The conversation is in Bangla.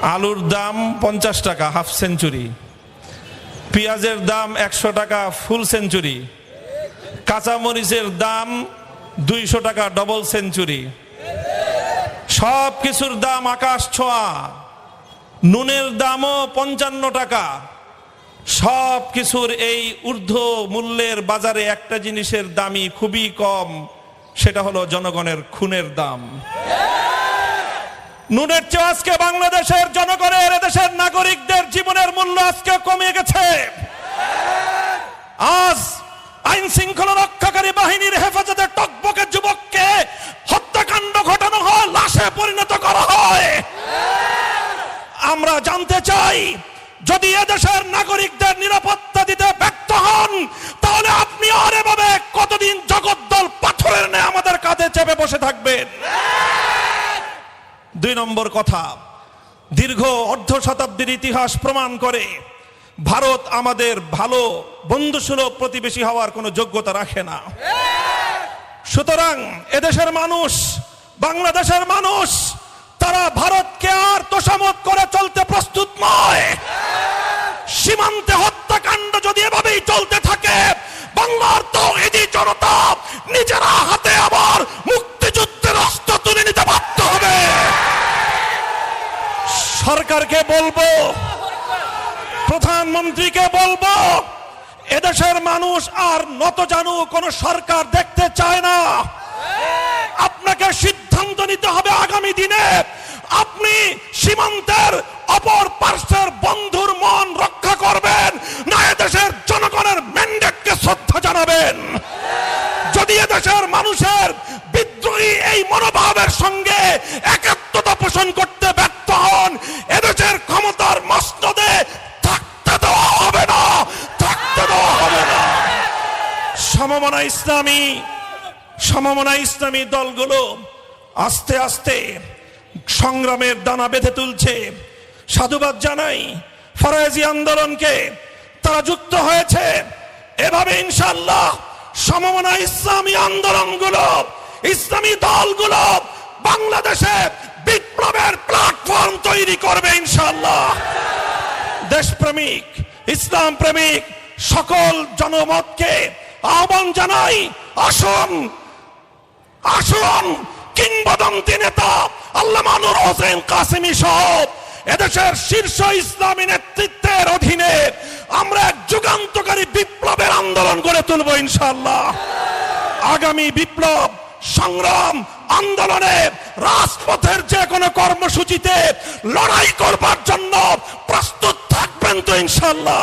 আলুর দাম 50 টাকা হাফ সেঞ্চুরি, পেঁয়াজের দাম 100 টাকা ফুল সেঞ্চুরি, কাঁচামরিচের দাম 200 টাকা ডবল সেঞ্চুরি, সব কিছুর দাম আকাশ ছোঁয়া, নুনের দামও 55 টাকা। সব কিছুর এই ঊর্ধ্ব মূল্যের বাজারে একটা জিনিসের দামই খুবই কম, সেটা হলো জনগণের খুনের দাম। নুনের চেয়ে আজকে বাংলাদেশের জনগণের, এদেশের নাগরিকদের জীবনের মূল্য আজকে কমে গেছে। আজ আইন শৃঙ্খলা রক্ষাকারী বাহিনীর হেফাজতে টকবকে যুবককে হত্যাকাণ্ড ঘটানো হয়, লাশে পরিণত করা হয়। আমরা জানতে চাই, যদি এদেশের নাগরিকদের নিরাপত্তা দিতে ব্যর্থ হন, তাহলে আপনি আর এভাবে কতদিন জগদ্দল পাথরের ন্যায় আমাদের কাঁধে চেপে বসে থাকবেন? 2 নম্বর কথা, দীর্ঘ অর্ধ শতাব্দীর ইতিহাস প্রমাণ করে ভারত আমাদের ভালো বন্ধুসুলভ প্রতিবেশী হওয়ার কোনো যোগ্যতা রাখে না। সুতরাং এদেশের মানুষ, বাংলাদেশের মানুষ, তারা ভারতকে আর তোষামত করে চলতে প্রস্তুত নয়। সীমান্তে হত্যাকাণ্ড যদি এভাবেই চলতে থাকে, বাংলার তাওহীদি জনতা নিজেরা হাতে আবার মুক্তিযুদ্ধের অস্ত্র তুলে নিতে বাধ্য হবে। সরকারকে বলবো, প্রধানমন্ত্রীকে বলবো, এদেশের মানুষ আর নতজানু কোন সরকার দেখতে চায় না। আপনাকে সিদ্ধান্ত নিতে হবে আগামী দিনে আপনি সীমান্তের অপর পার্শ্বের বন্ধুর মন রক্ষা করবেন, না এদেশের জনগণের ম্যান্ডেটকে শ্রদ্ধা জানাবেন। যদি এদেশের মানুষের বিদ্রোহী এই মনোভাবের সঙ্গে একাত্মতা পোষণ করতে ব্যর্থ হন, এদেশের ক্ষমতার মসনদে থাকতে দেওয়া হবে না, থাকতে দেওয়া হবে না। সমমনা ইসলামী দলগুলো আস্তে আস্তে সংগ্রামের দানা বেঁধে তুলছে। সাধুবাদ জানাই ফরায়েজি আন্দোলনকে, তারা যুক্ত হয়েছে। এভাবে ইনশাআল্লাহ সমমনা ইসলামী আন্দোলনগুলো, ইসলামী দলগুলো বাংলাদেশে বিপ্লবের প্ল্যাটফর্ম তৈরি করবে ইনশাআল্লাহ। দেশপ্রেমিক, ইসলাম প্রেমিক সকল জনমতকে আহ্বান জানাই, আসুন আসুন কিংবদন্তি নেতা আল্লামা নূর হোসেন কাসেমী সহ এদেশের শীর্ষ ইসলামী নেতৃত্বের অধীনে আমরা এক যুগান্তকারী বিপ্লবের আন্দোলন গড়ে তুলব ইনশাআল্লাহ। আগামী বিপ্লব সংগ্রাম আন্দোলনে রাজপথের যে কোনো কর্মসূচিতে লড়াই করবার জন্য প্রস্তুত থাকবেন তো ইনশাআল্লাহ?